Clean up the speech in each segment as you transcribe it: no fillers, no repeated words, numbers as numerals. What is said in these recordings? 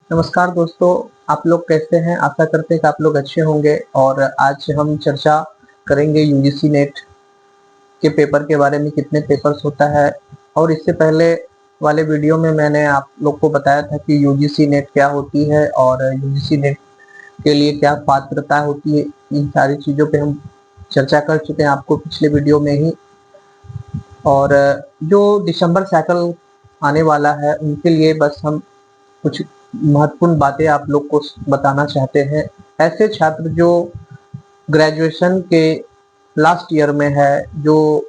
नमस्कार दोस्तों, आप लोग कैसे हैं? आशा करते हैं कि आप लोग अच्छे होंगे। और आज हम चर्चा करेंगे यूजीसी नेट के पेपर के बारे में, कितने पेपर्स होता है। और इससे पहले वाले वीडियो में मैंने आप लोग को बताया था कि यूजीसी नेट क्या होती है और यूजीसी नेट के लिए क्या पात्रता होती है। इन सारी चीज़ों पे हम चर्चा कर चुके हैं आपको पिछले वीडियो में ही। और जो दिसंबर साइकिल आने वाला है उनके लिए बस हम कुछ महत्वपूर्ण बातें आप लोग को बताना चाहते हैं। ऐसे छात्र जो ग्रेजुएशन के लास्ट ईयर में है, जो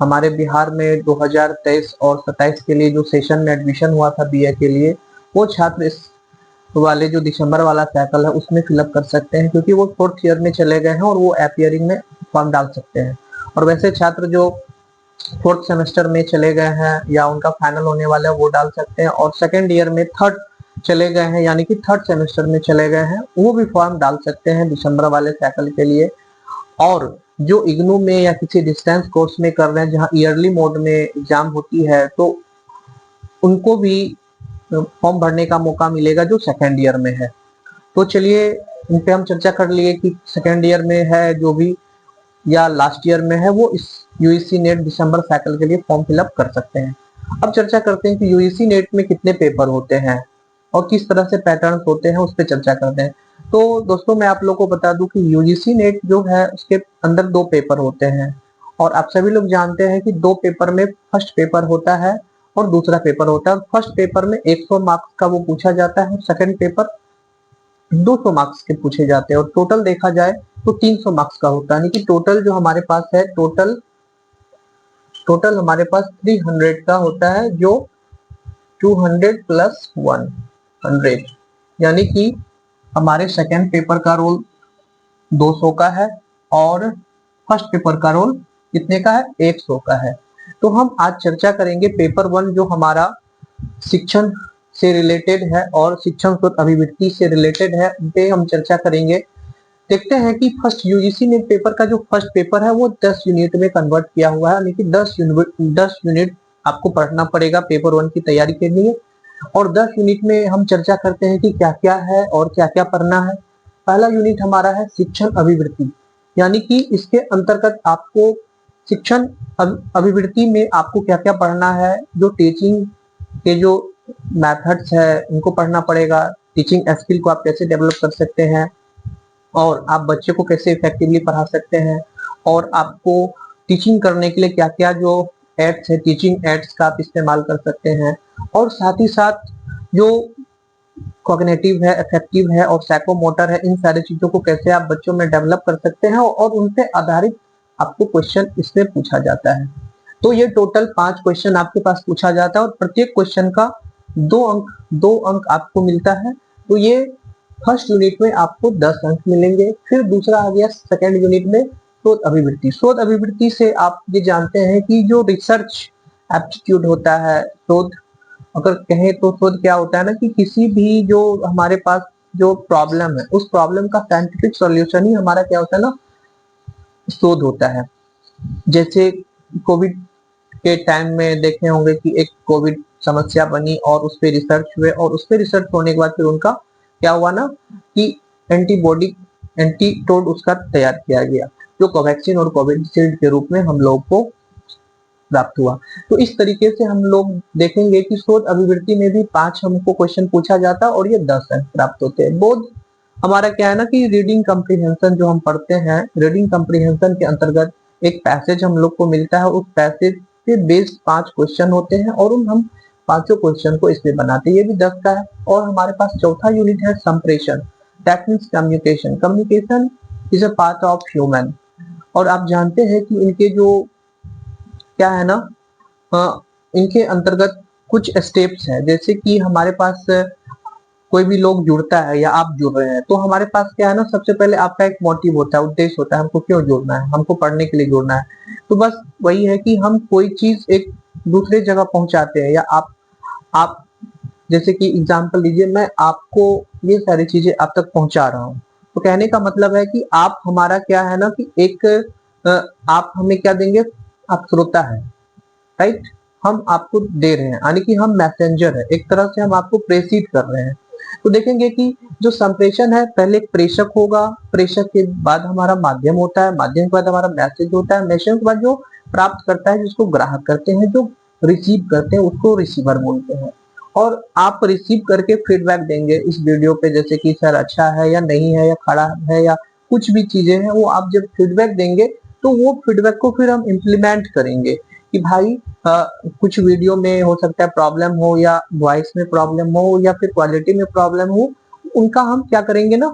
हमारे बिहार में 2023 और 27 के लिए जो सेशन में एडमिशन हुआ था बीए के लिए, वो छात्र इस वाले जो दिसंबर वाला साइकिल है उसमें फिलअप कर सकते हैं, क्योंकि वो फोर्थ ईयर में चले गए हैं और वो अपियरिंग में फॉर्म डाल सकते हैं। और वैसे छात्र जो फोर्थ सेमेस्टर में चले गए हैं या उनका फाइनल होने वाला है वो डाल सकते हैं, और सेकेंड ईयर में थर्ड चले गए हैं यानी कि थर्ड सेमेस्टर में चले गए हैं वो भी फॉर्म डाल सकते हैं दिसंबर वाले साइकिल के लिए। और जो इग्नू में या किसी डिस्टेंस कोर्स में कर रहे हैं जहां ईयरली मोड में एग्जाम होती है, तो उनको भी फॉर्म भरने का मौका मिलेगा जो सेकेंड ईयर में है। तो चलिए इन पे हम चर्चा कर लिए कि सेकेंड ईयर में है जो भी या लास्ट ईयर में है वो इस यूजीसी नेट दिसंबर साइकिल के लिए फॉर्म फिलअप कर सकते हैं। अब चर्चा करते हैं कि यूजीसी नेट में कितने पेपर होते हैं और किस तरह से पैटर्न्स होते हैं, उस पर चर्चा करते हैं। तो दोस्तों मैं आप लोगों को बता दूं कि यूजीसी नेट जो है उसके अंदर दो पेपर होते हैं। और आप सभी लोग जानते हैं कि दो पेपर में फर्स्ट पेपर होता है और दूसरा पेपर होता है। फर्स्ट पेपर में 100 मार्क्स का वो पूछा जाता है, सेकंड पेपर 200 मार्क्स के पूछे जाते हैं। और टोटल देखा जाए तो 300 मार्क्स का होता है, यानी कि टोटल जो हमारे पास है टोटल टोटल हमारे पास 300 का होता है, जो 200 प्लस 100, यानी कि हमारे सेकेंड पेपर का रोल 200 का है और फर्स्ट पेपर का रोल कितने का है? 100 का है। तो हम आज चर्चा करेंगे पेपर 1 जो हमारा शिक्षण से रिलेटेड है और शिक्षण स्रोत अभिवृत्ति से रिलेटेड है, उन पे हम चर्चा करेंगे। देखते हैं कि फर्स्ट यूजीसी नेट पेपर का जो फर्स्ट पेपर है वो 10 यूनिट में कन्वर्ट किया हुआ है, यानी कि 10 यूनिट आपको पढ़ना पड़ेगा पेपर 1 की तैयारी के लिए। और 10 यूनिट में हम चर्चा करते हैं कि क्या क्या है और क्या क्या पढ़ना है। पहला यूनिट हमारा है शिक्षण अभिवृत्ति, यानी कि इसके अंतर्गत आपको शिक्षण अभिवृत्ति में आपको क्या क्या पढ़ना है। जो टीचिंग के जो मेथड्स है उनको पढ़ना पड़ेगा, टीचिंग स्किल को आप कैसे डेवलप कर सकते हैं और आप बच्चे को कैसे इफेक्टिवली पढ़ा सकते हैं, और आपको टीचिंग करने के लिए क्या क्या जो एड्स है, टीचिंग एड्स का आप इस्तेमाल कर सकते हैं। और साथ ही साथ जो कॉग्निटिव है, अफेक्टिव है और साइकोमोटर है, इन सारी चीजों को कैसे आप बच्चों में डेवलप कर सकते हैं और उन पे आधारित आपको क्वेश्चन इसमें पूछा जाता है। तो ये टोटल 5 क्वेश्चन आपके पास पूछा जाता है और प्रत्येक क्वेश्चन का 2 अंक आपको मिलता है। तो ये फर्स्ट यूनिट में आपको 10 अंक मिलेंगे। फिर दूसरा आ गया सेकेंड यूनिट में शोध अभिवृत्ति। शोध अभिवृत्ति से आप ये जानते हैं कि जो रिसर्च एप्टीट्यूड होता है, शोध अगर कहें तो शोध क्या होता है ना, कि किसी भी जो हमारे पास जो प्रॉब्लम है उस प्रॉब्लम का साइंटिफिक सॉल्यूशन ही हमारा क्या होता है ना, शोध होता है। जैसे कोविड के टाइम में देखे होंगे कि एक कोविड समस्या बनी और उस पर रिसर्च हुए, और उस पर रिसर्च होने के बाद फिर उनका क्या हुआ ना कि एंटीबॉडी एंटीटोड उसका तैयार किया गया, जो कोवैक्सीन और कोविशील्ड के रूप में हम लोग को प्राप्त हुआ। तो इस तरीके से हम लोग देखेंगे कि शोध अभिवृत्ति में भी 5 हमको क्वेश्चन पूछा जाता है और ये 10 अंक प्राप्त होते हैं। बोध हमारा क्या है ना कि रीडिंग कम्प्रीहेंशन जो हम पढ़ते हैं, रीडिंग कम्प्रीहेंशन के अंतर्गत एक पैसेज हम लोग को मिलता है, उस पैसेज पे बेस्ड 5 क्वेश्चन होते हैं और हम पांचों क्वेश्चन को इसमें बनाते हैं। ये भी 10 का है। और हमारे पास चौथा यूनिट है संप्रेषण, that means communication. Communication is a part of human. और आप जानते हैं कि इनके जो क्या है ना, इनके अंतर्गत कुछ स्टेप्स है। जैसे कि हमारे पास कोई भी लोग जुड़ता है या आप जुड़ रहे हैं तो हमारे पास क्या है ना, सबसे पहले आपका एक मोटिव होता है, उद्देश्य होता है, हमको क्यों जुड़ना है, हमको पढ़ने के लिए जुड़ना है। तो बस वही है कि हम कोई चीज एक दूसरे जगह पहुंचाते हैं, या आप जैसे कि एग्जांपल लीजिए, मैं आपको ये सारी चीजें आप तक पहुंचा रहा हूँ। तो कहने का मतलब है कि आप हमारा क्या है ना कि एक आप हमें क्या देंगे, आप श्रोता है, राइट। हम आपको दे रहे हैं, यानी कि हम मैसेंजर है, एक तरह से हम आपको प्रेषित कर रहे हैं। तो देखेंगे कि जो संप्रेषण है, पहले एक प्रेषक होगा, प्रेषक के बाद हमारा माध्यम होता है, माध्यम के बाद हमारा मैसेज होता है, मैसेज के बाद जो प्राप्त करता है जिसको ग्राहक करते हैं, जो रिसीव करते हैं उसको रिसीवर बोलते हैं। और आप रिसीव करके फीडबैक देंगे इस वीडियो पे, जैसे कि सर अच्छा है या नहीं है या खराब है या कुछ भी चीजें हैं, वो आप जब फीडबैक देंगे तो वो फीडबैक को फिर हम इम्प्लीमेंट करेंगे कि भाई कुछ वीडियो में हो सकता है प्रॉब्लम हो या वॉइस में प्रॉब्लम हो या फिर क्वालिटी में प्रॉब्लम हो, उनका हम क्या करेंगे ना,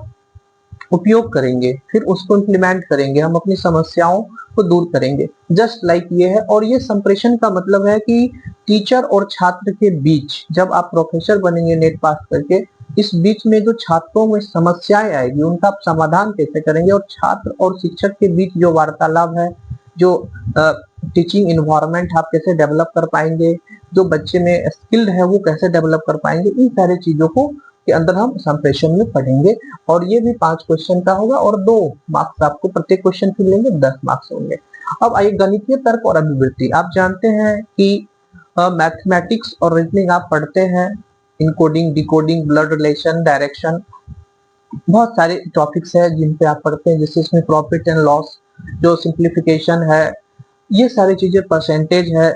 उपयोग करेंगे, फिर उसको इम्प्लीमेंट करेंगे, हम अपनी समस्याओं को दूर करेंगे। जस्ट लाइक ये है। और ये संप्रेषण का मतलब है कि टीचर और छात्र के बीच, जब आप प्रोफेसर बनेंगे नेट पास करके, इस बीच में जो छात्रों में समस्याएं आएगी उनका आप समाधान कैसे करेंगे, और छात्र और शिक्षक के बीच जो वार्तालाप है, जो टीचिंग इन्वायरमेंट आप कैसे डेवलप कर पाएंगे, जो बच्चे में स्किल्ड है वो कैसे डेवलप कर पाएंगे, इन सारी चीजों को के अंदर हम संप्रेषण में पढ़ेंगे। और ये भी 5 क्वेश्चन का होगा और 2 मार्क्स आपको प्रत्येक क्वेश्चन के मिलेंगे, 10 मार्क्स होंगे। अब आइए गणितीय तर्क और अभिवृत्ति। आप जानते हैं कि मैथमेटिक्स और रीजनिंग आप पढ़ते हैं, encoding, decoding, blood relation, direction, बहुत सारे टॉपिक्स है जिन पे आप पढ़ते हैं, जैसे इसमें प्रॉफिट एंड लॉस, जो सिंप्लीफिकेशन है, ये सारी चीजें, परसेंटेज है,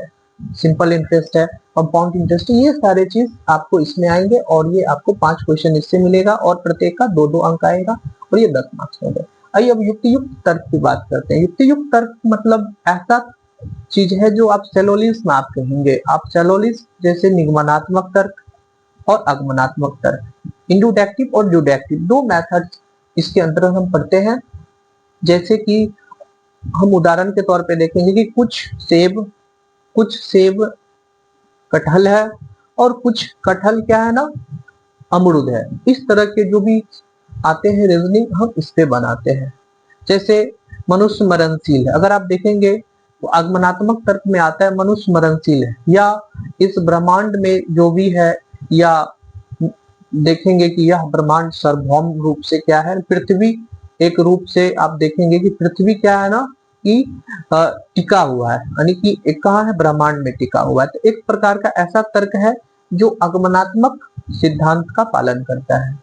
सिंपल इंटरेस्ट है, कंपाउंड इंटरेस्ट, ये सारे चीज आपको इसमें आएंगे। और ये आपको 5 क्वेश्चन इससे मिलेगा और प्रत्येक का 2-2 अंक आएगा और ये 10 मार्क्स होंगे। आइए अब युक्ति युक्त तर्क की बात करते हैं। युक्ति युक्त तर्क मतलब ऐसा चीज है जो आप सेलोलिस में आप कहेंगे। आप सेलोलिस जैसे निगमनात्मक तर्क और आगमनात्मक तर्क, इंडुडेक्टिव और डिडक्टिव, 2 मेथड्स इसके अंदर हम पढ़ते हैं। जैसे कि हम उदाहरण के तौर पे देखेंगे कि कुछ सेब कटहल है और कुछ कटहल क्या है ना, अमरूद है। इस तरह के जो भी आते हैं रीजनिंग हम इस पे बनाते हैं। जैसे मनुष्य मरणशील है, अगर आप देखेंगे तो आगमनात्मक तर्क में आता है मनुष्य मरणशील है, या इस ब्रह्मांड में जो भी है, या देखेंगे कि यह ब्रह्मांड सार्वभौम रूप से क्या है, पृथ्वी एक रूप से आप देखेंगे कि पृथ्वी क्या है ना कि टिका हुआ है, यानी कि एक कहाँ है, ब्रह्मांड में टिका हुआ है। तो एक प्रकार का ऐसा तर्क है जो आगमनात्मक सिद्धांत का पालन करता है।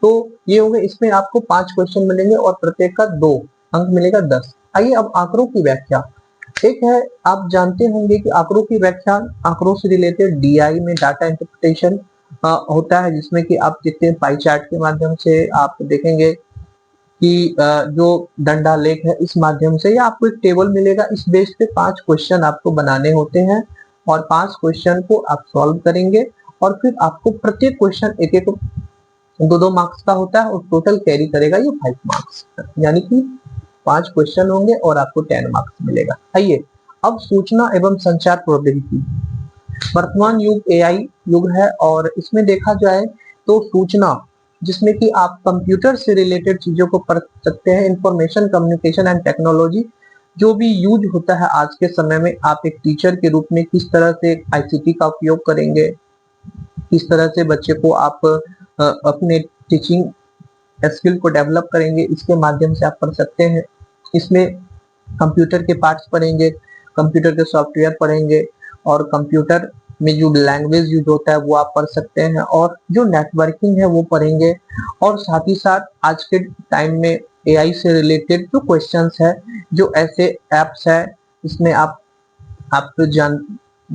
तो ये हो गए, इसमें आपको 5 क्वेश्चन मिलेंगे और प्रत्येक का 2 अंक मिलेगा, 10। आइए अब आंकड़ों की व्याख्या। एक है, आप जानते होंगे कि आंकड़ों की व्याख्या, आंकड़ों से रिलेटेड डीआई में डाटा इंटरप्रिटेशन होता है, जिसमें कि आप देखते हैं पाई चार्ट के माध्यम से आप देखेंगे कि जो दंडा लेख है इस माध्यम से, या आपको एक टेबल मिलेगा, इस बेस पे 5 क्वेश्चन आपको बनाने होते हैं और 5 क्वेश्चन को आप सॉल्व करेंगे और फिर आपको प्रत्येक क्वेश्चन एक एक 2-2 मार्क्स का होता है और टोटल कैरी करेगा ये 5 मार्क्स, यानी कि 5 क्वेश्चन होंगे और आपको 10 मार्क्स मिलेगा। आइए अब सूचना एवं संचार प्रौद्योगिकी। वर्तमान युग एआई युग है और इसमें देखा जाए तो सूचना, जिसमें कि आप कंप्यूटर से रिलेटेड चीजों को पढ़ सकते हैं, इंफॉर्मेशन कम्युनिकेशन एंड टेक्नोलॉजी जो भी यूज होता है आज के समय में, आप एक टीचर के रूप में किस तरह से आईसीटी का उपयोग करेंगे, किस तरह से बच्चे को आप अपने टीचिंग स्किल को डेवलप करेंगे, इसके माध्यम से आप पढ़ सकते हैं। इसमें कंप्यूटर के पार्ट्स पढ़ेंगे, कंप्यूटर के सॉफ्टवेयर पढ़ेंगे और कंप्यूटर में जो लैंग्वेज यूज होता है वो आप पढ़ सकते हैं, और जो नेटवर्किंग है वो पढ़ेंगे। और साथ ही साथ आज के टाइम में एआई से रिलेटेड जो क्वेश्चंस है, जो ऐसे एप्स है, इसमें आप जान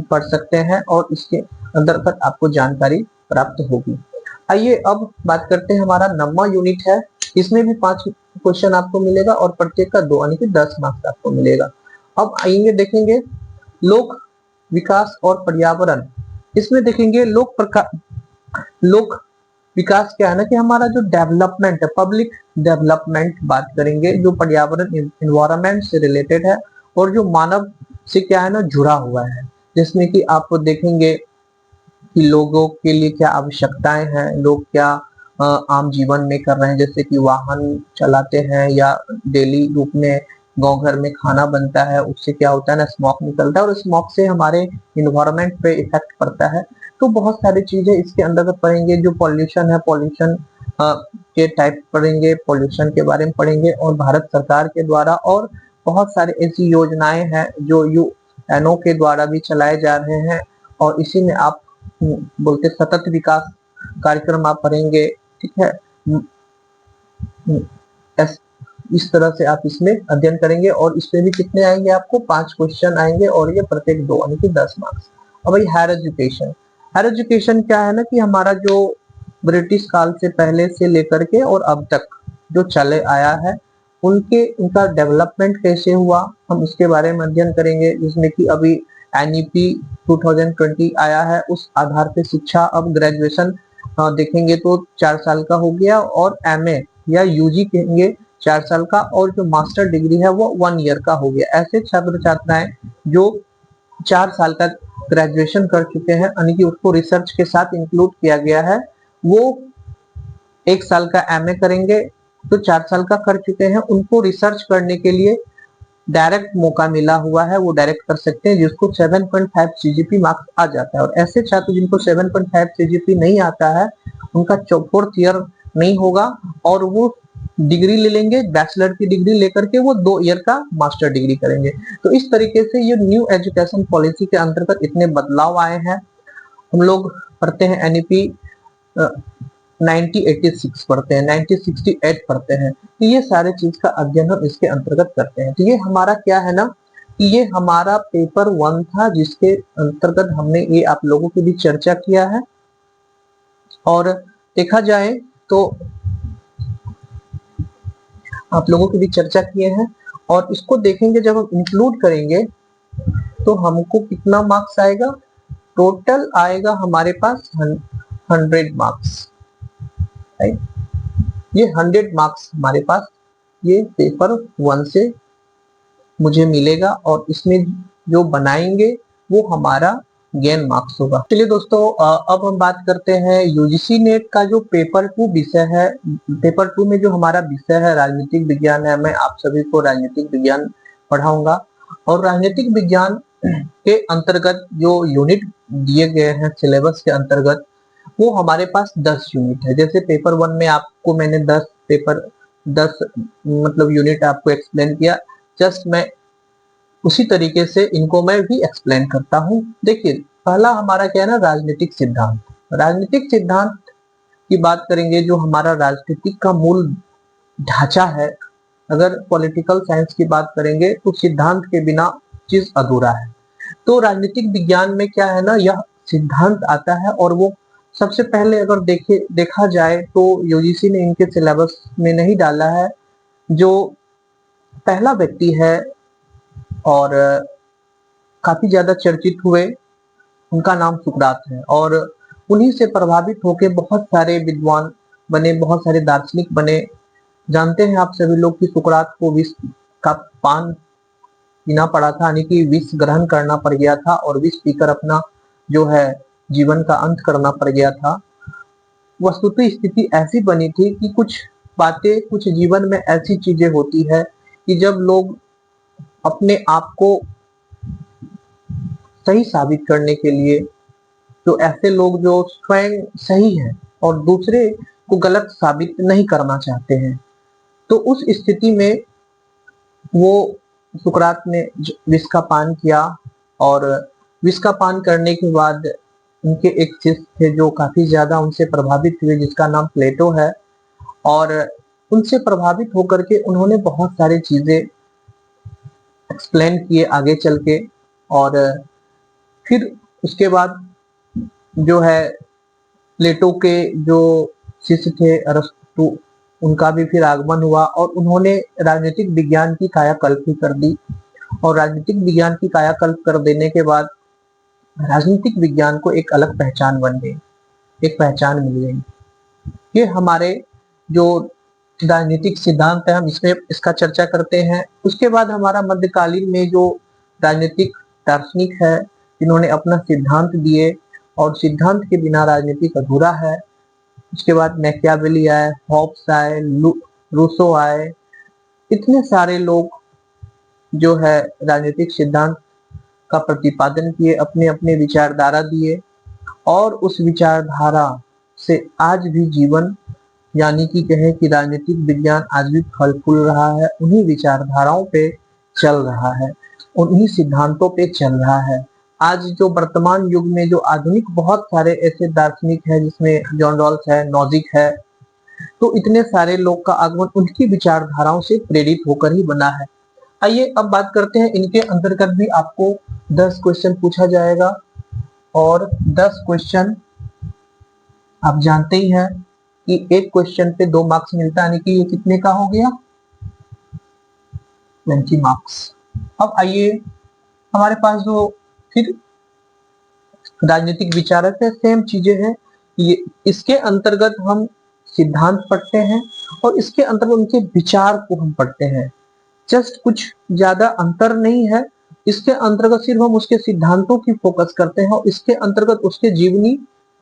पढ़ सकते हैं और इसके अंदर तक आपको जानकारी प्राप्त होगी। आइए अब बात करते हैं, हमारा 9वां यूनिट है, इसमें भी 5 क्वेश्चन आपको मिलेगा और प्रत्येक का 2 यानी कि 10 मार्क्स आपको मिलेगा। अब आएंगे देखेंगे लोक विकास और पर्यावरण। इसमें देखेंगे लोक विकास क्या है ना कि हमारा जो डेवलपमेंट है, पब्लिक डेवलपमेंट बात करेंगे, जो पर्यावरण इन्वायरमेंट से रिलेटेड है और जो मानव से क्या है ना जुड़ा हुआ है, जिसमें कि आप देखेंगे कि लोगों के लिए क्या आवश्यकताएं हैं, लोग क्या आम जीवन में कर रहे हैं, जैसे कि वाहन चलाते हैं या डेली रूप में गांव घर में खाना बनता है, उससे क्या होता है ना, स्मोक निकलता है और स्मोक से हमारे इन्वायरमेंट पे इफेक्ट पड़ता है। तो बहुत सारी चीजें इसके अंदर पढ़ेंगे, जो पॉल्यूशन है, पॉल्यूशन के टाइप पढ़ेंगे, पॉल्यूशन के बारे में पढ़ेंगे, और भारत सरकार के द्वारा और बहुत सारी ऐसी योजनाएं हैं जो यूएनओ के द्वारा भी चलाए जा रहे हैं, और इसी में आप बोलते सतत विकास कार्यक्रम आप पढ़ेंगे, ठीक है। इस तरह से आप इसमें अध्ययन करेंगे और इसमें भी कितने आएंगे, आपको 5 क्वेश्चन आएंगे और ये प्रत्येक 2 यानी कि 10 मार्क्स। अब भाई हायर एजुकेशन, हायर एजुकेशन क्या है ना कि हमारा जो ब्रिटिश काल से पहले से लेकर के और अब तक जो चले आया है उनका डेवलपमेंट कैसे हुआ, हम उसके बारे में अध्ययन करेंगे। जिसमें कि अभी एनईपी 2020 आया है, उस आधार पे शिक्षा अब ग्रेजुएशन देखेंगे तो 4 साल का हो गया, और एमए या यूजी कहेंगे 4 साल का, और जो मास्टर डिग्री है वो 1 ईयर का हो गया। ऐसे छात्र छात्राएं जो 4 साल का ग्रेजुएशन कर चुके हैं यानी कि उसको रिसर्च के साथ इंक्लूड किया गया है, वो 1 साल का एमए करेंगे, तो 4 साल का कर चुके हैं, उनको रिसर्च करने के लिए डायरेक्ट मौका मिला हुआ है, वो डायरेक्ट कर सकते हैं जिसको 7.5 सीजीपी मार्क्स आ जाता है। और ऐसे छात्र जिनको 7.5 सीजीपी नहीं आता है उनका 4th ईयर नहीं होगा और वो डिग्री ले लेंगे, बैचलर की डिग्री लेकर के वो 2 ईयर का मास्टर डिग्री करेंगे। तो इस तरीके से ये न्यू एजुकेशन पॉलिसी के अंतर्गत इतने बदलाव आए हैं। हम लोग पढ़ते हैं एनईपी 1986 पढ़ते हैं, 1968 पढ़ते हैं, तो ये सारे चीज का अध्ययन हम इसके अंतर्गत करते हैं। तो ये हमारा क्या है ना कि ये हमारा पेपर 1 था जिसके अंतर्गत हमने ये आप लोगों के बीच चर्चा किया है। और देखा जाए तो आप लोगों के बीच चर्चा किए हैं, और इसको देखेंगे जब हम इंक्लूड करेंगे तो हमको कितना मार्क्स आएगा, टोटल आएगा हमारे पास 100 मार्क्स। ये 100 मार्क्स हमारे पास ये पेपर 1 से मुझे मिलेगा, और इसमें जो बनाएंगे वो हमारा गेन मार्क्स होगा। चलिए दोस्तों, अब हम बात करते हैं यूजीसी नेट का जो पेपर 2 विषय है। पेपर 2 में जो हमारा विषय है राजनीतिक विज्ञान है। मैं आप सभी को राजनीतिक विज्ञान पढ़ाऊंगा, और राजनीतिक विज्ञान के अंतर्गत जो यूनिट दिए गए हैं सिलेबस के अंतर्गत, वो हमारे पास 10 यूनिट है। जैसे पेपर 1 में आपको मैंने 10 मतलब यूनिट आपको एक्सप्लेन किया, जस्ट मैं उसी तरीके से इनको मैं भी एक्सप्लेन करता हूँ। देखिए, पहला हमारा क्या है ना, राजनीतिक सिद्धांत। राजनीतिक सिद्धांत की बात करेंगे, जो हमारा राजनीतिक का मूल ढांचा है। अगर पॉलिटिकल साइंस की बात करेंगे तो सिद्धांत के बिना चीज अधूरा है। तो राजनीतिक विज्ञान में क्या है ना, यह सिद्धांत आता है, और वो सबसे पहले अगर देखा जाए तो यूजीसी ने इनके सिलेबस में नहीं डाला है। जो पहला व्यक्ति है और काफी ज्यादा चर्चित हुए, उनका नाम सुकरात है, और उन्हीं से प्रभावित होकर बहुत सारे विद्वान बने, बहुत सारे दार्शनिक बने। जानते हैं आप सभी लोग कि सुकरात को विष का पान पीना पड़ा था, यानी कि विष ग्रहण करना पड़ गया था, और विष पीकर अपना जो है जीवन का अंत करना पड़ गया था। वस्तुतः स्थिति ऐसी बनी थी कि कुछ बातें, कुछ जीवन में ऐसी चीजें होती है कि जब लोग अपने आप को सही साबित करने के लिए, तो ऐसे लोग जो स्वयं सही है और दूसरे को गलत साबित नहीं करना चाहते हैं, तो उस स्थिति में वो सुकरात ने विष का पान किया, और विष का पान करने के बाद उनके एक शिष्य थे जो काफी ज्यादा उनसे प्रभावित हुए, जिसका नाम प्लेटो है। और उनसे प्रभावित होकर के उन्होंने बहुत सारी चीजें एक्सप्लेन किए आगे चल के, और फिर उसके बाद जो है प्लेटो के जो शिष्य थे अरस्तु, उनका भी फिर आगमन हुआ, और उन्होंने राजनीतिक विज्ञान की कायाकल्प ही कर दी। और राजनीतिक विज्ञान की कायाकल्प कर देने के बाद राजनीतिक विज्ञान को एक अलग पहचान बन गई, एक पहचान मिल गई। ये हमारे जो राजनीतिक सिद्धांत है, हम इसमें इसका चर्चा करते हैं। उसके बाद हमारा मध्यकालीन में जो राजनीतिक दार्शनिक है, जिन्होंने अपना सिद्धांत दिए, और सिद्धांत के बिना राजनीतिक अधूरा है। उसके बाद मैकियावेली आए, हॉब्स आए, रूसो आए, इतने सारे लोग जो है राजनीतिक सिद्धांत का प्रतिपादन किए, अपने अपने विचारधारा दिए, और उस विचारधारा से आज भी जीवन, यानी कि कहें कि राजनीतिक विज्ञान आज भी फल फूल रहा है, उन्हीं विचारधाराओं पे चल रहा है, उन्हीं सिद्धांतों पे चल रहा है। आज जो वर्तमान युग में जो आधुनिक बहुत सारे ऐसे दार्शनिक है, जिसमें जॉन रॉल्स है, नोजिक है, तो इतने सारे लोग का आगमन उनकी विचारधाराओं से प्रेरित होकर ही बना है। आइए अब बात करते हैं, इनके अंतर्गत भी आपको 10 क्वेश्चन पूछा जाएगा और 10 क्वेश्चन आप जानते ही हैं कि एक क्वेश्चन पे 2 मार्क्स मिलता है, यानी कि ये कितने का हो गया, 20 मार्क्स। अब आइए हमारे पास जो फिर राजनीतिक विचारक है, सेम चीजें हैं। ये इसके अंतर्गत हम सिद्धांत पढ़ते हैं और इसके अंतर्गत उनके विचार को हम पढ़ते हैं। जस्ट कुछ ज्यादा अंतर नहीं है। इसके अंतर्गत सिर्फ हम उसके सिद्धांतों की फोकस करते हैं और इसके अंतर्गत उसके जीवनी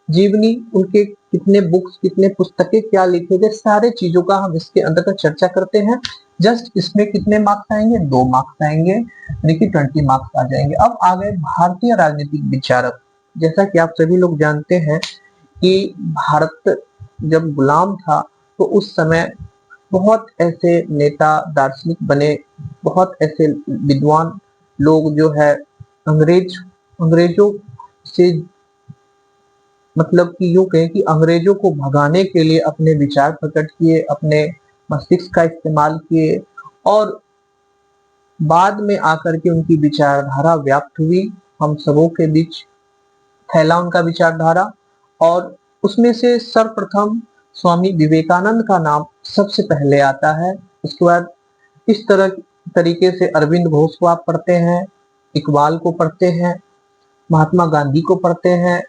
जीवनी उनके कितने बुक्स, कितने पुस्तकें, क्या लिखे गए, सारे चीजों का हम इसके अंतर्गत चर्चा करते हैं। जस्ट इसमें कितने मार्क्स आएंगे, 2 मार्क्स आएंगे, यानी कि 20 मार्क्स आ जाएंगे। अब आ गए भारतीय राजनीतिक विचारक। जैसा कि आप सभी लोग जानते हैं कि भारत जब गुलाम था तो उस समय बहुत ऐसे नेता दार्शनिक बने, बहुत ऐसे विद्वान लोग जो है अंग्रेजों से, मतलब कि यूं कहें कि अंग्रेजों को भगाने के लिए अपने विचार प्रकट किए, अपने मस्तिष्क का इस्तेमाल किए और बाद में आकर के उनकी विचारधारा व्याप्त हुई, हम सबों के बीच फैला उनका विचारधारा। और उसमें से सर्वप्रथम स्वामी विवेकानंद का नाम सबसे पहले आता है। उसके बाद इस तरीके से अरविंद घोष को आप पढ़ते हैं, इकबाल को पढ़ते हैं, महात्मा गांधी को पढ़ते हैं,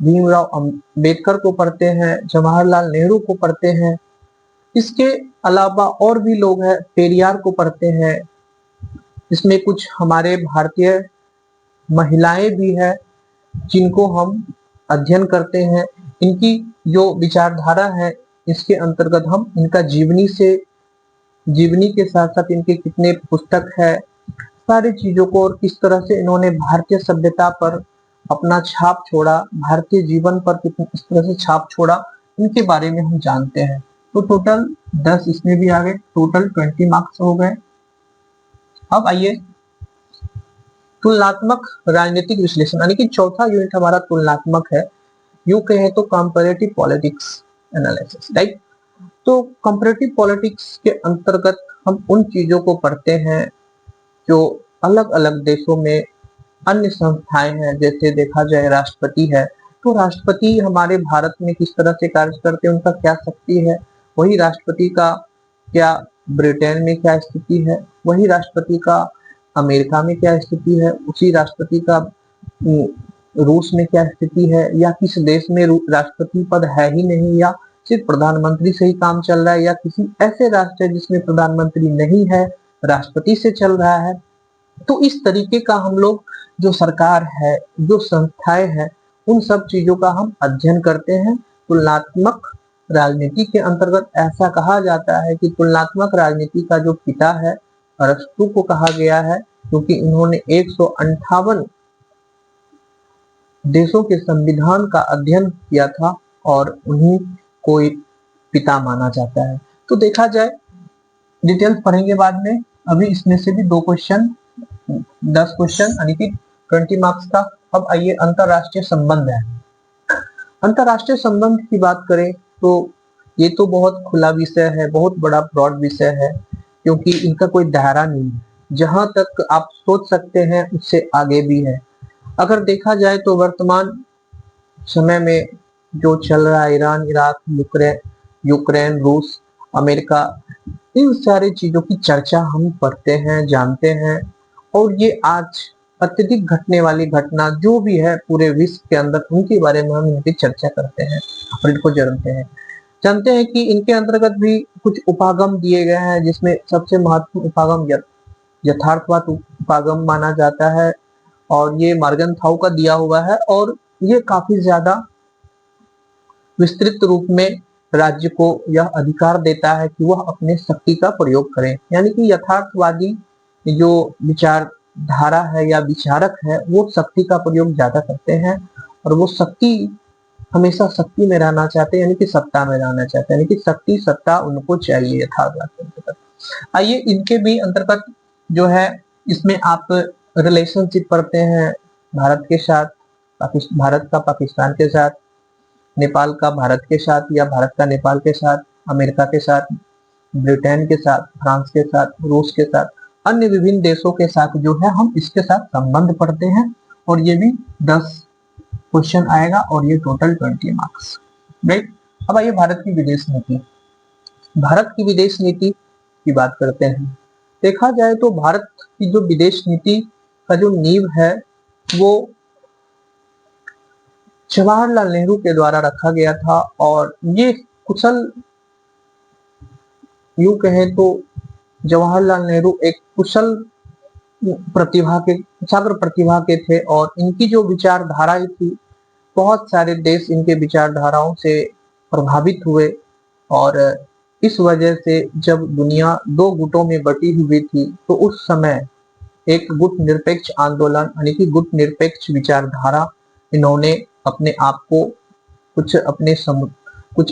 भीमराव अंबेडकर को पढ़ते हैं, जवाहरलाल नेहरू को पढ़ते हैं। इसके अलावा और भी लोग हैं, पेरियार को पढ़ते हैं। इसमें कुछ हमारे भारतीय महिलाएं भी हैं जिनको हम अध्ययन करते हैं। इनकी जो विचारधारा है इसके अंतर्गत हम इनका जीवनी के साथ साथ इनके कितने पुस्तक है, सारी चीजों को, और किस तरह से इन्होंने भारतीय सभ्यता पर अपना छाप छोड़ा, भारतीय जीवन पर किस तरह से छाप छोड़ा, इनके बारे में हम जानते हैं। तो टोटल 10 इसमें भी आ गए, टोटल 20 मार्क्स हो गए। अब आइए तुलनात्मक राजनीतिक विश्लेषण, यानी कि चौथा यूनिट हमारा तुलनात्मक है। यूं कहे तो कंपैरेटिव पॉलिटिक्स एनालिसिस, राइट। तो कंपैरेटिव पॉलिटिक्स के अंतर्गत हम उन चीजों को पढ़ते हैं जो अलग अलग देशों में अन्य संस्थाएं हैं। जैसे देखा जाए राष्ट्रपति है, तो राष्ट्रपति हमारे भारत में किस तरह से कार्य करते हैं, उनका क्या शक्ति है, वही राष्ट्रपति का क्या ब्रिटेन में क्या स्थिति है, वही राष्ट्रपति का अमेरिका में क्या स्थिति है, उसी राष्ट्रपति का रूस में क्या स्थिति है, या किस देश में राष्ट्रपति पद है ही नहीं, या सिर्फ प्रधानमंत्री से ही काम चल रहा है, या किसी ऐसे राष्ट्र है जिसमें प्रधानमंत्री नहीं है, राष्ट्रपति से चल रहा है। तो इस तरीके का हम लोग जो सरकार है, जो संस्थाएं हैं, उन सब चीजों का हम अध्ययन करते हैं। तुलनात्मक राजनीति के अंतर्गत ऐसा कहा जाता है कि तुलनात्मक राजनीति का जो पिता है अरस्तु को कहा गया है, क्योंकि इन्होंने 158 देशों के संविधान का अध्ययन किया था और उन्हीं को पिता माना जाता है। तो देखा जाए, डिटेल्स पढ़ेंगे बाद में। अभी इसमें से भी 2 क्वेश्चन, 10 क्वेश्चन यानी कि 20 मार्क्स का। अब आइए अंतरराष्ट्रीय संबंध है। अंतरराष्ट्रीय संबंध की बात करें तो ये तो बहुत खुला विषय है, बहुत बड़ा ब्रॉड विषय है, क्योंकि इनका कोई दायरा नहीं है। जहां तक आप सोच सकते हैं उससे आगे भी है। अगर देखा जाए तो वर्तमान समय में जो चल रहा है, ईरान, इराक, यूक्रेन, रूस, अमेरिका, इन सारी चीजों की चर्चा हम पढ़ते हैं, जानते हैं। और ये आज अत्यधिक घटने वाली घटना जो भी है पूरे विश्व के अंदर, उनके बारे में हम यहाँ पे चर्चा करते हैं और इनको जानते हैं कि इनके अंतर्गत भी कुछ उपागम दिए गए हैं, जिसमें सबसे महत्वपूर्ण उपागम यथार्थवाद उपागम माना जाता है और ये मार्गन-थाउ का दिया हुआ है। और ये काफी ज्यादा विस्तृत रूप में राज्य को यह अधिकार देता है कि वह अपने शक्ति का प्रयोग करें। यानी कि यथार्थवादी जो विचारधारा है या विचारक है, वो शक्ति का प्रयोग ज्यादा करते हैं और वो हमेशा शक्ति में रहना चाहते हैं, यानी कि सत्ता में रहना चाहते हैं, यानी कि शक्ति सत्ता उनको चाहिए यथार्थवाद के अंतर्गत। आइए इनके भी अंतर्गत जो है, इसमें आप रिलेशनशिप पढ़ते हैं भारत के साथ, भारत का पाकिस्तान के साथ, नेपाल का भारत के साथ या भारत का नेपाल के साथ, अमेरिका के साथ, ब्रिटेन के साथ, फ्रांस के साथ, रूस के साथ, अन्य विभिन्न देशों के साथ जो है हम इसके साथ संबंध पढ़ते हैं। और ये भी 10 क्वेश्चन आएगा और ये टोटल 20 मार्क्स, राइट। अब आइए भारत की विदेश नीति। भारत की विदेश नीति की बात करते हैं। देखा जाए तो भारत की जो विदेश नीति का जो नींव है वो जवाहरलाल नेहरू के द्वारा रखा गया था। और ये कुशल, यूं कहें तो जवाहरलाल नेहरू एक कुशल प्रतिभा के, छात्र प्रतिभा के थे और इनकी जो विचारधाराएं थी, बहुत सारे देश इनके विचारधाराओं से प्रभावित हुए। और इस वजह से जब दुनिया दो गुटों में बटी हुई थी तो उस समय एक गुट निरपेक्ष आंदोलन यानी कि गुट निरपेक्ष विचारधारा, इन्होंने अपने आप को कुछ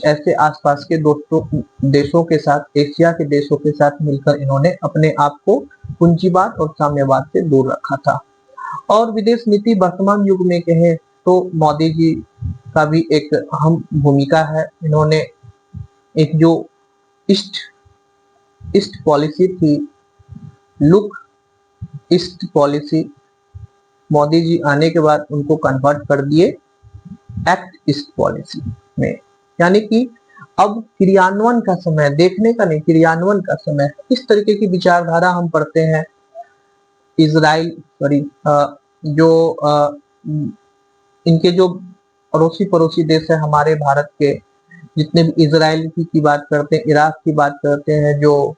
ऐसे आसपास के देशों के साथ, एशिया के देशों के साथ मिलकर इन्होंने अपने आप को पूंजीवाद और साम्यवाद से दूर रखा था। और विदेश नीति वर्तमान युग में कहें तो मोदी जी का भी एक अहम भूमिका है। इन्होंने एक जो ईस्ट पॉलिसी थी, look east policy, Modi ji आने के बाद उनको कन्वर्ट कर दिए एक्ट ईस्ट पॉलिसी में। यानी कि अब क्रियान्वयन का समय, देखने का नहीं, क्रियान्वयन का समय। इस तरीके की विचारधारा हम पढ़ते हैं। इजराइल इनके जो अड़ोसी पड़ोसी देश है हमारे भारत के, जितने भी इजराइल की बात करते हैं, इराक की बात करते हैं, जो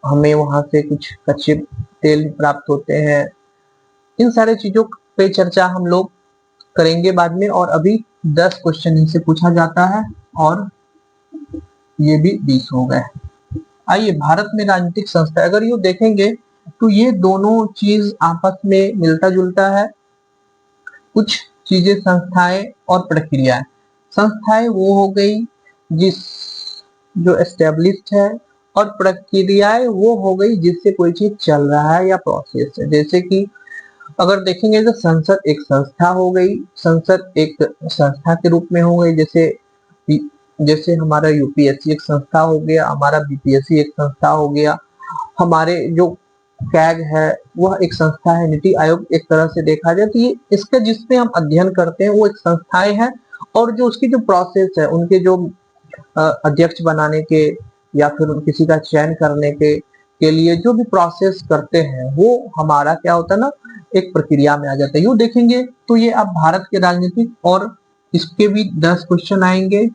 हमें वहां से कुछ कच्चे तेल प्राप्त होते हैं, इन सारे चीजों पे चर्चा हम लोग करेंगे बाद में। और अभी 10 क्वेश्चन इनसे पूछा जाता है और ये भी 20 हो गए। आइए, भारत में राजनीतिक संस्था, अगर ये देखेंगे तो ये दोनों चीज आपस में मिलता जुलता है। कुछ चीजें संस्थाएं और प्रक्रियाएं। संस्थाएं वो हो गई जो एस्टेब्लिश्ड है, और प्रक्रियाएं वो हो गई जिससे कोई चीज चल रहा है या प्रोसेस है। जैसे कि अगर देखेंगे तो संसद एक संस्था हो गई, संसद एक संस्था के रूप में हो गई। जैसे हमारा यूपीएससी एक संस्था हो गया, हमारा बीपीएससी एक संस्था हो गया, हमारे जो कैग है वह एक संस्था है, नीति आयोग एक तरह से देखा जाए तो ये इसका जिसमें हम अध्ययन करते हैं वो एक संस्थाएं है। और जो उसकी जो प्रोसेस है, उनके जो अध्यक्ष बनाने के या फिर किसी का चयन करने के लिए जो भी प्रोसेस करते हैं, वो हमारा क्या होता है ना, एक प्रक्रिया में आ जाता है। यूं देखेंगे तो ये अब भारत के राजनीतिक, और इसके भी 10 क्वेश्चन आएंगे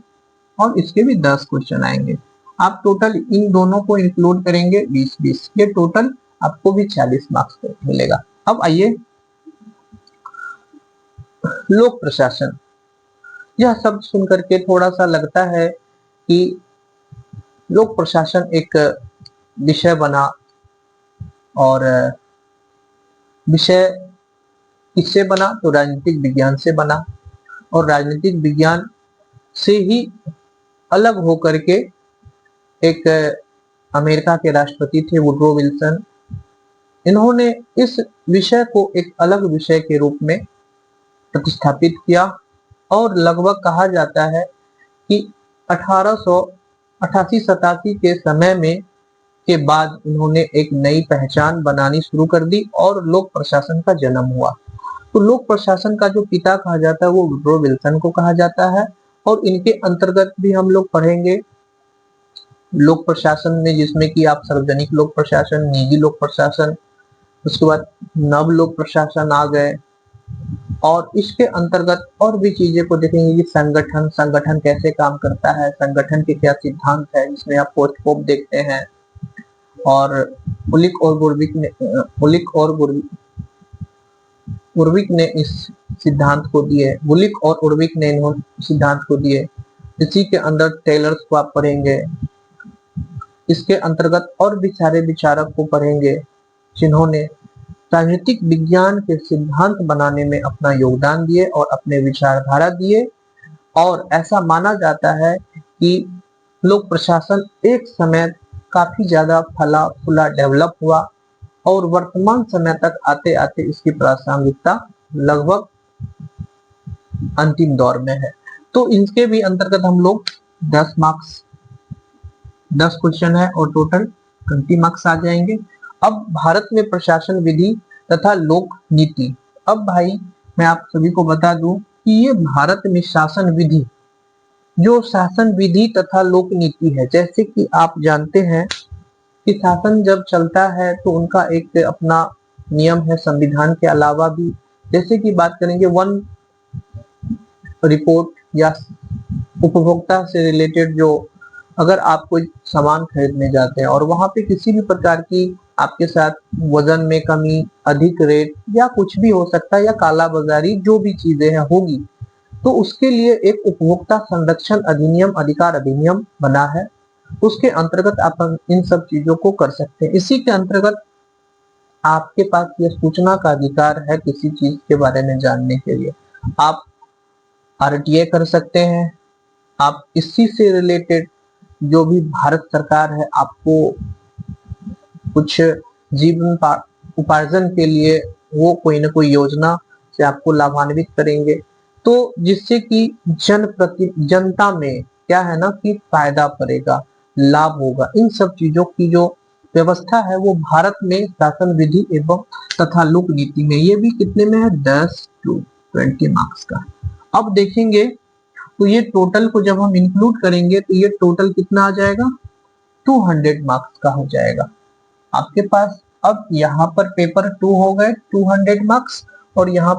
और इसके भी 10 क्वेश्चन आएंगे। आप टोटल इन दोनों को इंक्लूड करेंगे 20-20, ये टोटल आपको भी 40 मार्क्स मिलेगा। अब आइए, लोक प्रशासन। यह शब्द सुनकर के थोड़ा सा लगता है कि लोक प्रशासन एक विषय बना, और विषय किससे बना तो राजनीतिक विज्ञान से बना। और राजनीतिक विज्ञान से ही अलग होकर के एक अमेरिका के राष्ट्रपति थे वुड्रो विल्सन, इन्होंने इस विषय को एक अलग विषय के रूप में प्रतिस्थापित किया। और लगभग कहा जाता है कि 1888-87 के समय में के बाद इन्होंने एक नई पहचान बनानी शुरू कर दी और लोक प्रशासन का जन्म हुआ। तो लोक प्रशासन का जो पिता कहा जाता है वो वुड्रो विल्सन को कहा जाता है। और इनके अंतर्गत भी हम लोग पढ़ेंगे लोक प्रशासन में, जिसमें कि आप सार्वजनिक लोक प्रशासन, निजी लोक प्रशासन, उसके बाद नव लोक प्रशासन आ गए। और इसके अंतर्गत और भी चीजें को देखेंगे कि संगठन कैसे काम करता है, संगठन के क्या सिद्धांत है, जिसमें आप पोस्टपोप देखते हैं। और उलिक और उर्विक ने इस सिद्धांत को दिए, बुलिक और उर्विक ने इन सिद्धांत को दिए। इसी के अंदर टेलर्स को आप पढ़ेंगे। इसके अंतर्गत और भी सारे विचारक को पढ़ेंगे जिन्होंने राजनीतिक विज्ञान के सिद्धांत बनाने में अपना योगदान दिए और अपने विचारधारा दिए। और ऐसा माना जाता है कि लोक प्रशासन एक समय काफी ज्यादा फला फूला डेवलप हुआ और वर्तमान समय तक आते आते इसकी प्रासंगिकता लगभग अंतिम दौर में है। तो इनके भी अंतर्गत हम लोग 10 मार्क्स 10 क्वेश्चन है और टोटल 20 मार्क्स आ जाएंगे। अब भारत में प्रशासन विधि तथा लोक नीति। अब भाई मैं आप सभी को बता दूं कि ये भारत में शासन विधि, जो शासन विधि तथा लोक नीति है, जैसे कि आप जानते हैं कि शासन जब चलता है तो उनका एक अपना नियम है संविधान के अलावा भी। जैसे कि बात करेंगे वन रिपोर्ट या उपभोक्ता से रिलेटेड, जो अगर आप कोई सामान खरीदने जाते हैं और वहां पे किसी भी प्रकार की आपके साथ वजन में कमी, अधिक रेट या कुछ भी हो सकता है, या काला बाजारी जो भी चीजें हैं होगी, तो उसके लिए एक उपभोक्ता संरक्षण अधिनियम, अधिकार अधिनियम बना है। उसके अंतर्गत आप इन सब चीजों को कर सकते हैं। इसी के अंतर्गत आपके पास ये सूचना का अधिकार है किसी चीज के बारे में जानने के लिए। आप आरटीए कर सकते हैं। आप इसी से रिलेटेड जो भी भारत सरकार है आपको कुछ जीवन उपार्जन के लिए वो कोई ना कोई योजना से आपको लाभान्वित करेंगे, तो जिससे कि जनता में क्या है ना कि फायदा पड़ेगा, लाभ होगा। इन सब चीजों की जो व्यवस्था है वो भारत में शासन विधि एवं तथा लोक नीति में, ये भी कितने में है 10 to 20 मार्क्स का। अब देखेंगे तो ये टोटल को जब हम इंक्लूड करेंगे तो ये टोटल कितना आ जाएगा, 200 मार्क्स का हो जाएगा आपके पास। अब यहाँ पर पेपर 2 हो गए 200 मार्क्स, और यहाँ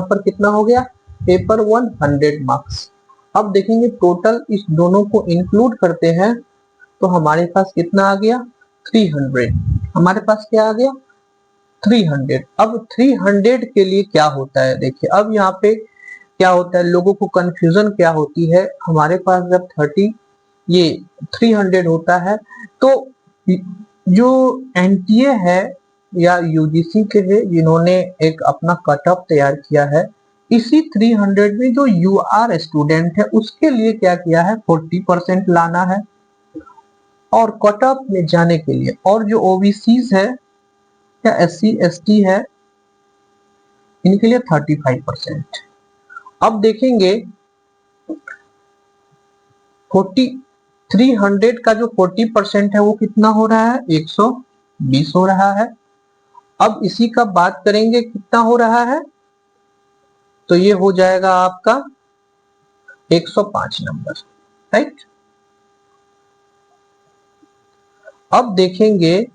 पर कितना हो गया पेपर 100 मार्क्स। अब देखेंगे टोटल इस दोनों को इंक्लूड करते हैं तो हमारे पास कितना आ गया 300। हमारे पास क्या आ गया 300। अब 300 के लिए क्या होता है, देखिए अब यहाँ पे क्या होता है, लोगों को कंफ्यूजन क्या होती है। हमारे पास जब 300 होता है तो जो एनटीए है या यूजीसी के है जिन्होंने एक अपना कट ऑफ तैयार किया है, इसी 300 में जो यूआर स्टूडेंट है उसके लिए क्या किया है 40% लाना है, और कट ऑफ में जाने के लिए, और जो ओबीसी है या एससी एसटी है इनके लिए 35%। अब देखेंगे 300 का जो 40% है वो कितना हो रहा है 120 हो रहा है। अब इसी का बात करेंगे कितना हो रहा है, तो ये हो जाएगा आपका 105 नंबर, राइट। अब देखेंगे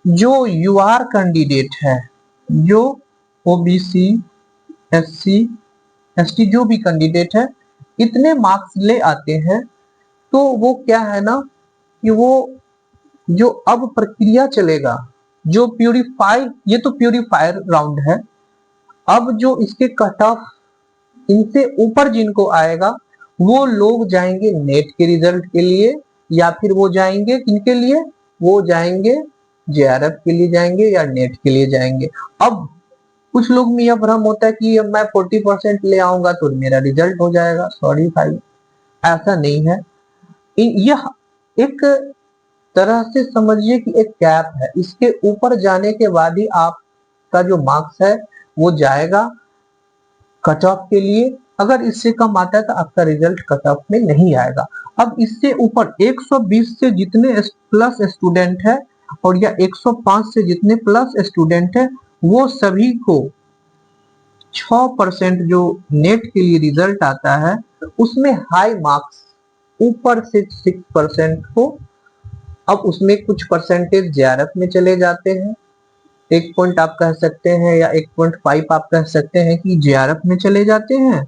जो यूआर कैंडिडेट है, जो ओबीसी एससी एसटी जो भी कैंडिडेट है इतने मार्क्स ले आते हैं, तो वो क्या है ना कि वो जो अब प्रक्रिया चलेगा, जो ये तो प्यूरिफायर राउंड है। अब जो इसके कट ऑफ इनसे ऊपर जिनको आएगा वो लोग जाएंगे नेट के रिजल्ट के लिए, या फिर वो जाएंगे किनके लिए, वो जाएंगे जेआरएफ के लिए जाएंगे या नेट के लिए जाएंगे। अब कुछ लोग में यह भ्रम होता है कि मैं 40% ले आऊंगा तो मेरा रिजल्ट हो जाएगा। सॉरी भाई, ऐसा नहीं है। यह एक तरह से समझिए कि एक कैप है, इसके ऊपर जाने के बाद ही आपका जो मार्क्स है वो जाएगा कट ऑफ के लिए। अगर इससे कम आता है तो आपका रिजल्ट कट ऑफ में नहीं आएगा। अब इससे ऊपर 120 से जितने प्लस स्टूडेंट है और या 105 से जितने प्लस स्टूडेंट है वो सभी को 6% जो नेट के लिए रिजल्ट आता है उसमें हाई मार्क्स ऊपर से 6% को, अब उसमें कुछ परसेंटेज जेआरएफ में चले जाते हैं। 1 पॉइंट आप कह सकते हैं या 1.5 आप कह सकते हैं कि जेआरएफ में चले जाते हैं,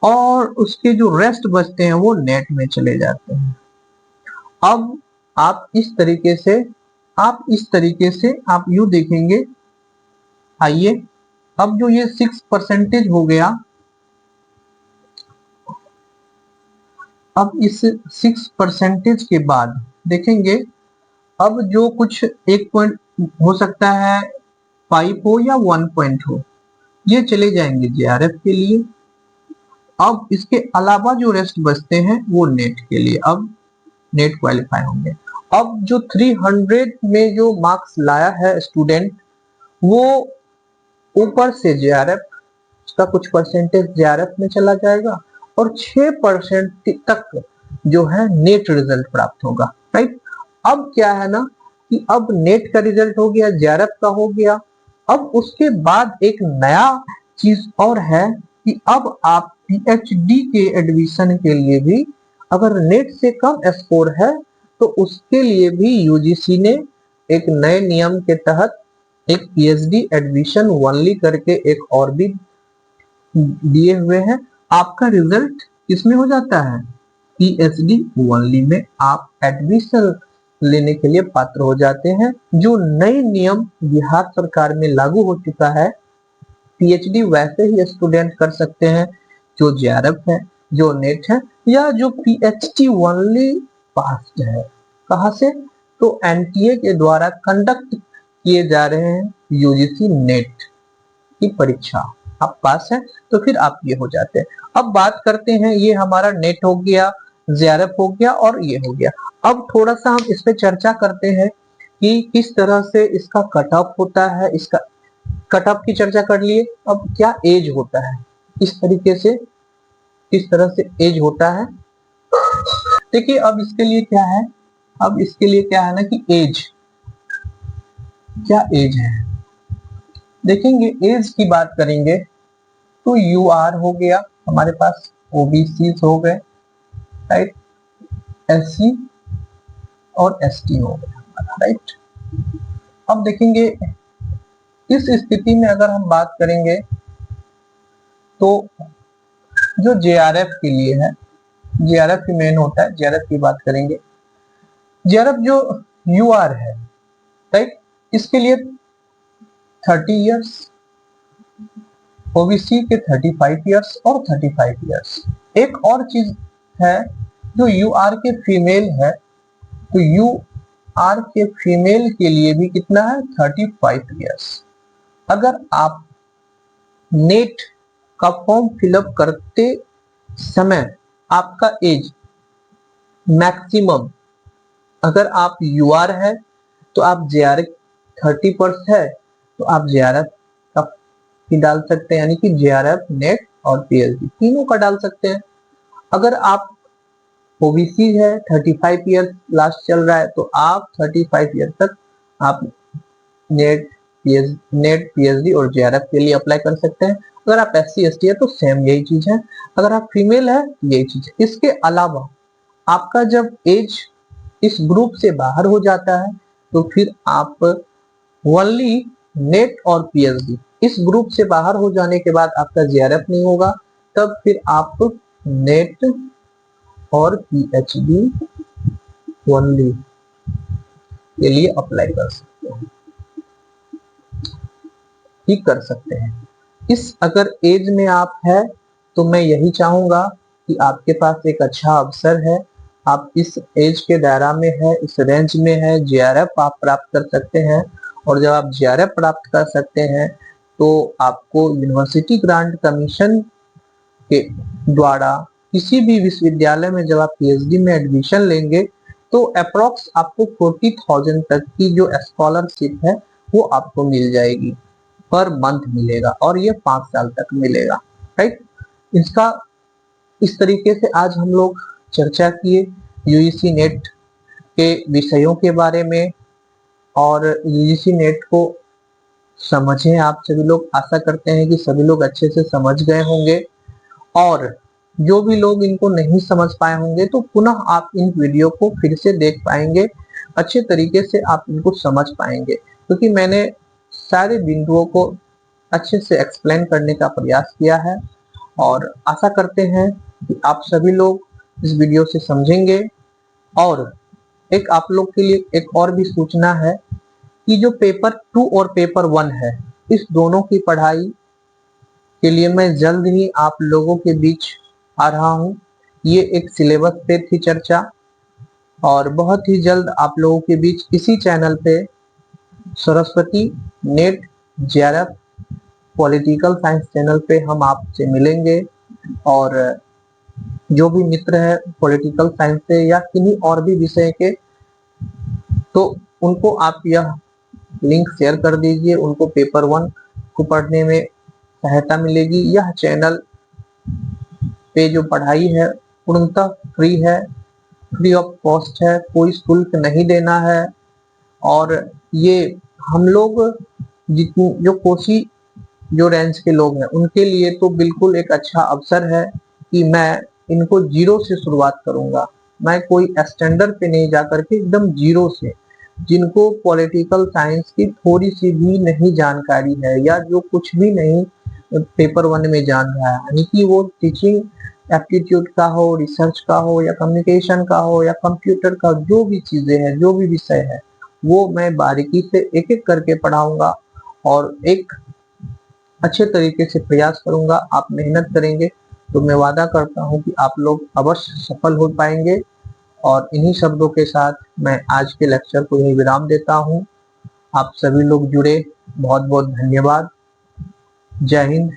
और उसके जो रेस्ट बचते हैं वो नेट में चले जाते हैं। अब आप इस तरीके से आप यू देखेंगे। आइए अब जो ये 6% हो गया, अब इस 6% के बाद देखेंगे अब जो कुछ 1 पॉइंट हो सकता है 5 हो या 1 पॉइंट हो, ये चले जाएंगे जेआरएफ के लिए। अब इसके अलावा जो रेस्ट बचते हैं वो नेट के लिए, अब नेट क्वालिफाई होंगे। अब जो 300 में जो मार्क्स लाया है स्टूडेंट वो ऊपर से जेआरएफ का कुछ परसेंटेज जेआरएफ में चला जाएगा, और 6% तक जो है नेट रिजल्ट प्राप्त होगा, राइट। अब क्या है ना कि अब नेट का रिजल्ट हो गया, जेआरएफ का हो गया। अब उसके बाद एक नया चीज और है कि अब आप पीएचडी के एडमिशन के लिए भी अगर नेट से कम स्कोर है तो उसके लिए भी यूजीसी ने एक नए नियम के तहत एक पीएचडी एडमिशन ओनली करके एक और भी दिए हुए हैं। आपका रिजल्ट किसमें हो जाता है, पीएचडी ओनली में आप एडमिशन लेने के लिए पात्र हो जाते हैं। जो नए नियम बिहार सरकार में लागू हो चुका है, पीएचडी वैसे ही स्टूडेंट कर सकते हैं जो जेआरएफ है, जो नेट है, या जो पीएचडी ओनली पास है। कहां से, तो एनटीए के द्वारा कंडक्ट किए जा रहे हैं यूजीसी नेट की परीक्षा, आप पास है तो फिर आप ये हो जाते हैं। अब बात करते हैं, ये हमारा नेट हो गया, जेआरएफ हो गया और ये हो गया। अब थोड़ा सा हम इस पे चर्चा करते हैं कि किस तरह से इसका कट ऑफ होता है। इसका कट ऑफ की चर्चा कर लिए, अब क्या एज होता है, इस तरीके से किस तरह से एज होता है। देखिए अब इसके लिए क्या है, अब इसके लिए क्या है ना कि एज, क्या एज है, देखेंगे एज की बात करेंगे तो यूआर हो गया हमारे पास, ओबीसी हो गए, राइट, एससी और एसटी हो गया, राइट। अब देखेंगे इस स्थिति में अगर हम बात करेंगे तो जो जेआरएफ के लिए है, जेआरएफ की मेन होता है, जेआरएफ की बात करेंगे। जेआरएफ जो यूआर है, राइट, इसके लिए 30 इयर्स, ओबीसी के 35 इयर्स और 35 इयर्स। एक और चीज है जो यूआर के फीमेल है, तो यूआर के फीमेल के लिए भी कितना है, 35 इयर्स। अगर आप नेट का फॉर्म फिलअप करते समय आपका एज मैक्सिमम, अगर आप यूआर है तो आप जेआरएफ 30 है तो आप जेआरएफ का ही डाल सकते हैं, यानी कि जेआरएफ नेट और पीएचडी तीनों का डाल सकते हैं। अगर आप ओबीसी है, 35 ईयर लास्ट चल रहा है, तो आप 35 ईयर तक आप नेट पीएचडी और जेआरएफ के लिए अप्लाई कर सकते हैं। अगर आप एससी एसटी है तो सेम यही चीज है, अगर आप फीमेल है यही चीज है। इसके अलावा आपका जब एज इस ग्रुप से बाहर हो जाता है तो फिर आप ओनली नेट और पीएचडी, इस ग्रुप से बाहर हो जाने के बाद आपका जेआरएफ नहीं होगा, तब फिर आप नेट और पीएचडी ओनली के लिए अप्लाई कर सकते हैं, ठीक कर सकते हैं। इस अगर एज में आप है तो मैं यही चाहूंगा कि आपके पास एक अच्छा अवसर है, आप इस एज के दायरा में है, इस रेंज में है, जेआरएफ आप प्राप्त कर सकते हैं। और जब आप जेआरएफ प्राप्त कर सकते हैं तो आपको यूनिवर्सिटी ग्रांट कमीशन के द्वारा किसी भी विश्वविद्यालय में जब आप पीएचडी में एडमिशन लेंगे तो अप्रोक्स आपको 40,000 तक की जो स्कॉलरशिप है वो आपको मिल जाएगी, पर मंथ मिलेगा, और ये 5 साल तक मिलेगा, राइट। इसका इस तरीके से आज हम लोग चर्चा किए यूजीसी नेट के विषयों के बारे में, और यूजीसी नेट को समझें आप सभी लोग। आशा करते हैं कि सभी लोग अच्छे से समझ गए होंगे, और जो भी लोग इनको नहीं समझ पाए होंगे तो पुनः आप इन वीडियो को फिर से देख पाएंगे, अच्छे तरीके से आप इनको समझ पाएंगे, क्योंकि मैंने सारे बिंदुओं को अच्छे से एक्सप्लेन करने का प्रयास किया है। और आशा करते हैं कि आप सभी लोग इस वीडियो से समझेंगे। और एक आप लोग के लिए एक और भी सूचना है कि जो पेपर 2 और पेपर 1 है, इस दोनों की पढ़ाई के लिए मैं जल्द ही आप लोगों के बीच आ रहा हूं। ये एक सिलेबस पे थी चर्चा, और बहुत ही जल्द आप लोगों के बीच इसी चैनल पे Saraswati net JRF political science channel पे हम आपसे मिलेंगे। और जो भी मित्र है पॉलिटिकल साइंस से या किन्हीं और भी विषय के, तो उनको आप यह लिंक शेयर कर दीजिए, उनको पेपर 1 को पढ़ने में सहायता मिलेगी। यह चैनल पे जो पढ़ाई है पूर्णतः फ्री है, फ्री ऑफ कॉस्ट है, कोई शुल्क नहीं देना है। और ये हम लोग जितनी जो कोसी जो रेंज के लोग हैं उनके लिए तो बिल्कुल एक अच्छा अवसर है कि मैं इनको जीरो से शुरुआत करूंगा। मैं कोई स्टैंडर्ड पे नहीं जा करके एकदम जीरो से, जिनको पॉलिटिकल साइंस की थोड़ी सी भी नहीं जानकारी है या जो कुछ भी नहीं पेपर वन में जान रहा है, यानी कि वो टीचिंग एप्टीट्यूड का हो, रिसर्च का हो या कम्युनिकेशन का हो या कंप्यूटर का, जो भी चीजें हैं, जो भी विषय है, वो मैं बारीकी से एक एक करके पढ़ाऊंगा और एक अच्छे तरीके से प्रयास करूंगा। आप मेहनत करेंगे तो मैं वादा करता हूं कि आप लोग अवश्य सफल हो पाएंगे। और इन्हीं शब्दों के साथ मैं आज के लेक्चर को यही विराम देता हूं। आप सभी लोग जुड़े, बहुत बहुत धन्यवाद। जय हिंद।